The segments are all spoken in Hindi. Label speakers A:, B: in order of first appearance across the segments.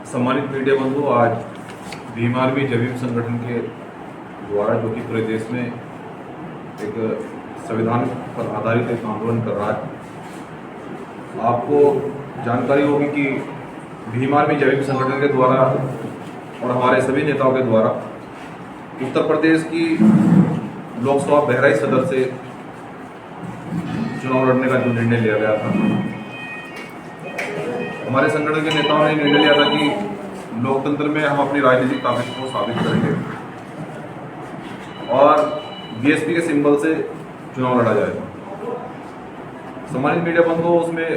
A: सम्मानित मीडिया बंधु, आज भीम आर्मी जमीन संगठन के द्वारा जो कि पूरे देश में एक संविधान पर आधारित एक आंदोलन कर रहा है। आपको जानकारी होगी कि भीम आर्मी जमीन संगठन के द्वारा और हमारे सभी नेताओं के द्वारा उत्तर प्रदेश की लोकसभा बहराइच सदर से चुनाव लड़ने का जो निर्णय लिया गया था, हमारे संगठन के नेताओं ने निर्णय लिया था कि लोकतंत्र में हम अपनी राजनीतिक ताकत को साबित करेंगे और बीएसपी के सिंबल से चुनाव लड़ा जाएगा। सम्मानित मीडिया बंधु, उसमें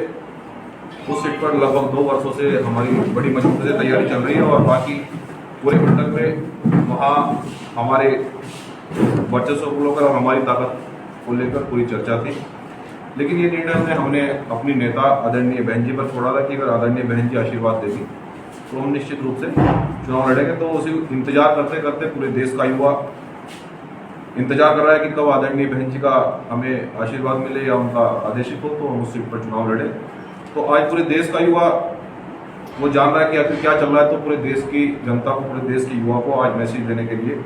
A: उस सीट पर लगभग 2 वर्षों से हमारी बड़ी मजबूती से तैयारी चल रही है और बाकी पूरे मंडल में वहाँ हमारे वर्चस्व को लेकर और हमारी ताकत को लेकर पूरी चर्चा थी। लेकिन ये निर्णय हमने अपनी नेता आदरणीय बहन जी पर छोड़ा था कि अगर आदरणीय बहन जी आशीर्वाद देगी तो हम निश्चित रूप से चुनाव लड़ेंगे। तो उसी इंतजार करते करते पूरे देश का युवा इंतजार कर रहा है कि कब आदरणीय बहन जी का हमें आशीर्वाद मिले या उनका आदेशित हो तो हम उस सीट पर चुनाव लड़े। तो आज पूरे देश का युवा वो जान रहा है कि आखिर क्या चल रहा है। तो पूरे देश की जनता को, पूरे देश के युवा को आज मैसेज देने के लिए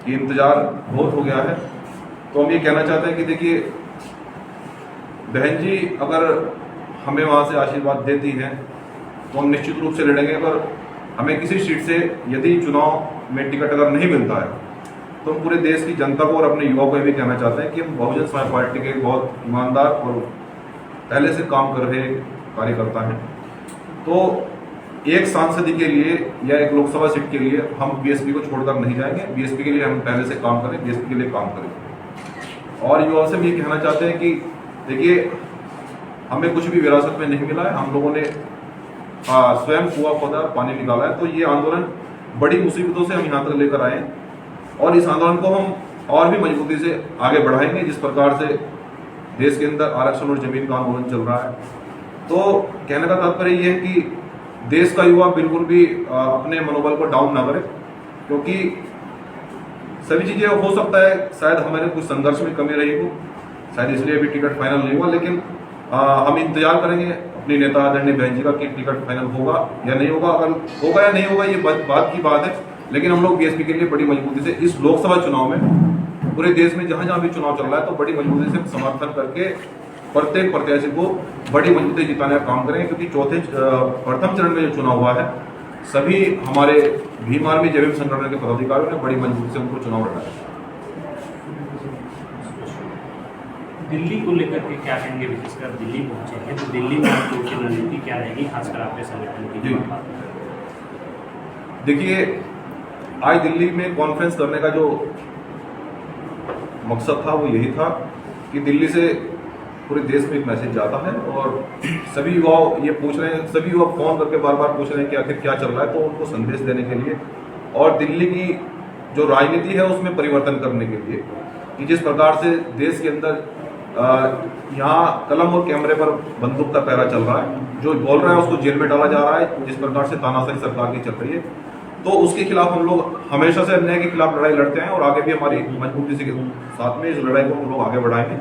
A: कि इंतजार बहुत हो गया है। तो हम ये कहना चाहते हैं कि देखिए, बहन जी अगर हमें वहाँ से आशीर्वाद देती हैं तो हम निश्चित रूप से लड़ेंगे। अगर हमें किसी सीट से यदि चुनाव में टिकट अगर नहीं मिलता है तो हम पूरे देश की जनता को और अपने युवाओं को भी कहना चाहते हैं कि हम बहुजन समाज पार्टी के बहुत ईमानदार और पहले से काम कर रहे कार्यकर्ता हैं। तो एक सांसद के लिए या एक लोकसभा सीट के लिए हम बीएसपी को छोड़कर नहीं जाएंगे। बीएसपी के लिए हम पहले से काम करें, बीएसपी के लिए काम करेंगे। और युवाओं से भी ये कहना चाहते हैं कि देखिए, हमें कुछ भी विरासत में नहीं मिला है। हम लोगों ने स्वयं कुआं खोदा, पानी निकाला है। तो ये आंदोलन बड़ी मुसीबतों से हम यहाँ तक लेकर आए और इस आंदोलन को हम और भी मजबूती से आगे बढ़ाएंगे। जिस प्रकार से देश के अंदर आरक्षण और जमीन का आंदोलन चल रहा है, तो कहने का तात्पर्य ये है कि देश का युवा बिल्कुल भी अपने मनोबल को डाउन ना करे, क्योंकि सभी चीजें हो सकता है शायद हमारे कुछ संघर्ष में कमी रही हो, शायद इसलिए अभी टिकट फाइनल नहीं हुआ। लेकिन हम इंतजार करेंगे अपनी नेता आदरणीय बहन जी का कि टिकट फाइनल होगा या नहीं होगा। अगर होगा या नहीं होगा ये बात की बात है, लेकिन हम लोग बीएसपी के लिए बड़ी मजबूती से इस लोकसभा चुनाव में पूरे देश में जहां जहां भी चुनाव चल रहा है तो बड़ी मजबूती से समर्थन करके प्रत्येक प्रत्याशी को बड़ी मजबूती जिताने का काम करेंगे। क्योंकि प्रथम चरण में जो चुनाव हुआ है, सभी हमारे भीम आर्मी जमीन संगठन के पदाधिकारियों ने बड़ी मजबूती से उनको चुनाव लड़ाया।
B: दिल्ली को लेकर के क्या कहेंगे? विशेषकर दिल्ली पहुंचे हैं तो दिल्ली में आप लोग की रणनीति क्या रहेगी, खासकर आपके संगठन की?
A: देखिए, आज दिल्ली में कॉन्फ्रेंस करने का जो मकसद था वो यही था कि दिल्ली से पूरे देश में एक मैसेज जाता है और सभी युवा ये पूछ रहे हैं, सभी युवा फोन करके बार बार पूछ रहे हैं कि आखिर क्या चल रहा है। तो उनको संदेश देने के लिए और दिल्ली की जो राजनीति है उसमें परिवर्तन करने के लिए कि जिस प्रकार से देश के अंदर यहाँ कलम और कैमरे पर बंदूक का पहरा चल रहा है, जो बोल रहा है उसको जेल में डाला जा रहा है, जिस प्रकार से तानाशाही सरकार की चल रही है, तो उसके खिलाफ हम लोग हमेशा से अन्याय के खिलाफ लड़ाई लड़ते हैं और आगे भी हमारी मजबूती से साथ में इस लड़ाई को हम लोग आगे बढ़ाएंगे।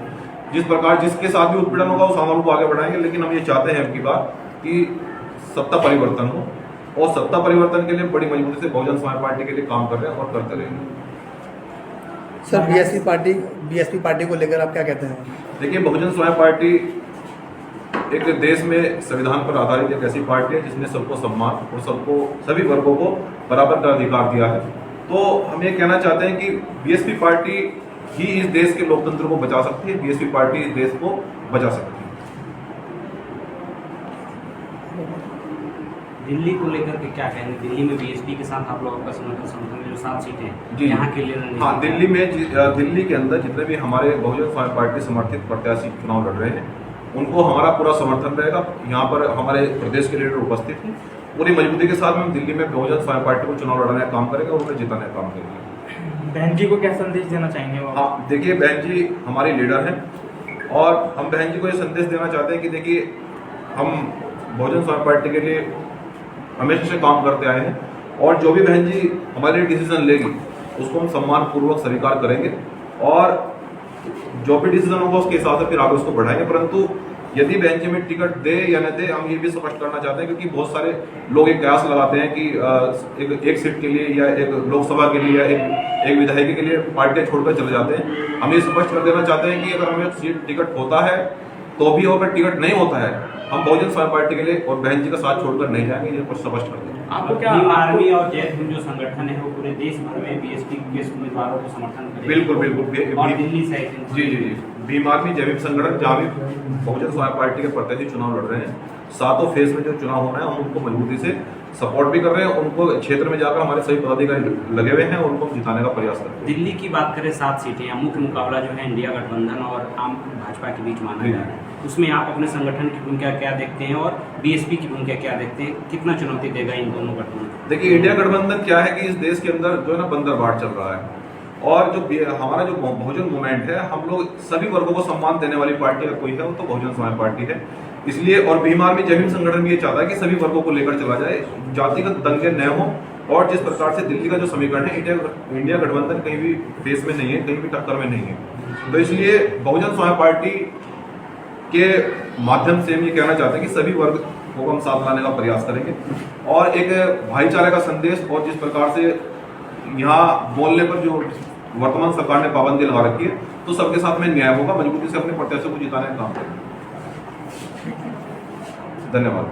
A: जिस प्रकार जिसके साथ भी उत्पीड़न होगा उस आंदोलन को आगे बढ़ाएंगे। लेकिन हम ये चाहते हैं आपकी बात कि सत्ता परिवर्तन हो और सत्ता परिवर्तन के लिए बड़ी मजबूती से बहुजन समाज पार्टी के लिए काम कर रहे हैं और करते रहेंगे।
C: सर, बीएसपी पार्टी को लेकर आप क्या कहते हैं?
A: देखिए, बहुजन समाज पार्टी एक देश में संविधान पर आधारित एक ऐसी पार्टी है जिसने सबको सम्मान और सबको सभी वर्गों को बराबर का अधिकार दिया है। तो हम ये कहना चाहते हैं कि बीएसपी पार्टी ही इस देश के लोकतंत्र को बचा सकती है, बीएसपी पार्टी इस देश को बचा सकती है।
B: दिल्ली को लेकर के क्या कहेंगे? दिल्ली में बीएसपी के साथ आप लोगों का समर्थन में जो 7 सीटें हैं यहाँ के लिए?
A: हाँ, दिल्ली के अंदर जितने भी हमारे बहुजन समाज पार्टी समर्थित प्रत्याशी चुनाव लड़ रहे हैं उनको हमारा पूरा समर्थन रहेगा। यहाँ पर हमारे प्रदेश के लीडर उपस्थित हैं। पूरी मजबूती के साथ हम दिल्ली में बहुजन समाज पार्टी को चुनाव लड़ाने का काम करेंगे और उन्हें जिताने का काम करेंगे।
D: बहन जी को क्या संदेश देना चाहेंगे?
A: हाँ, देखिए, बहन जी हमारी लीडर हैं और हम बहन जी को ये संदेश देना चाहते हैं कि देखिए, हम बहुजन समाज पार्टी के लिए हमेशा से काम करते आए हैं और जो भी बहन जी हमारे डिसीजन लेगी उसको हम सम्मान पूर्वक स्वीकार करेंगे और जो भी डिसीजन होगा उसके हिसाब से फिर आगे उसको बढ़ाएंगे। परंतु यदि बेंच में टिकट दे या न दे, हम ये भी स्पष्ट करना चाहते हैं, क्योंकि बहुत सारे लोग एक कयास लगाते हैं कि एक सीट के लिए या एक लोकसभा के लिए या एक विधायक के लिए पार्टियां छोड़कर चले जाते हैं। हम ये स्पष्ट कर देना चाहते हैं कि अगर हमें सीट टिकट होता है तो भी, और अगर टिकट नहीं होता है, हम बहुजन समाज पार्टी के लिए और बहन जी का साथ छोड़कर नहीं जाएंगे। ये कुछ स्पष्ट कर दें।
B: आपको क्या आर्मी और जय हिंद जो संगठन है वो पूरे देश भर में बीएसपी के उम्मीदवारों को समर्थन करेगा?
A: बिल्कुल बिल्कुल।
B: और दिल्ली साइड
A: जी जी जी, भीम आर्मी जैविक संगठन जहाँ भी बहुजन समाज पार्टी के प्रत्याशी चुनाव लड़ रहे हैं, सातों फेज में जो चुनाव होना है हम उनको मजबूती से सपोर्ट भी कर रहे हैं। उनको क्षेत्र में जाकर हमारे सभी पदाधिकारी लगे हुए हैं और उनको जिताने का प्रयास कर रहे हैं।
B: दिल्ली की बात करें 7 सीटें या मुख्य मुकाबला जो है इंडिया गठबंधन और आम भाजपा के बीच माना जा रहा है, उसमें आप अपने संगठन की भूमिका क्या देखते हैं और बीएसपी की भूमिका क्या देखते हैं? कितना चुनौती देगा इन दोनों गठबंधन?
A: देखिए, इंडिया गठबंधन क्या है कि इस देश के अंदर जो है ना बंदरबाट चल रहा है, और जो हमारा जो बहुजन मूवमेंट है, हम लोग सभी वर्गों को सम्मान देने वाली पार्टी अगर कोई है वो तो बहुजन समाज पार्टी है। इसलिए, और भीम आर्मी जय हिंद संगठन भी ये चाहता है कि सभी वर्गों को लेकर चला जाए, जातिगत दंगे न हो। और जिस प्रकार से दिल्ली का जो समीकरण है, इंडिया गठबंधन कहीं भी फेस में नहीं है, कहीं भी टक्कर में नहीं है। तो इसलिए बहुजन समाज पार्टी के माध्यम से हम ये कहना चाहते हैं कि सभी वर्ग को हम साथ लाने का प्रयास करेंगे और एक भाईचारे का संदेश, और जिस प्रकार से यहाँ बोलने पर जो वर्तमान सरकार ने पाबंदी लगा रखी है, तो सबके साथ में न्याय होगा। मजबूती से अपने प्रत्याशियों को जिताने का काम करेंगे। धन्यवाद।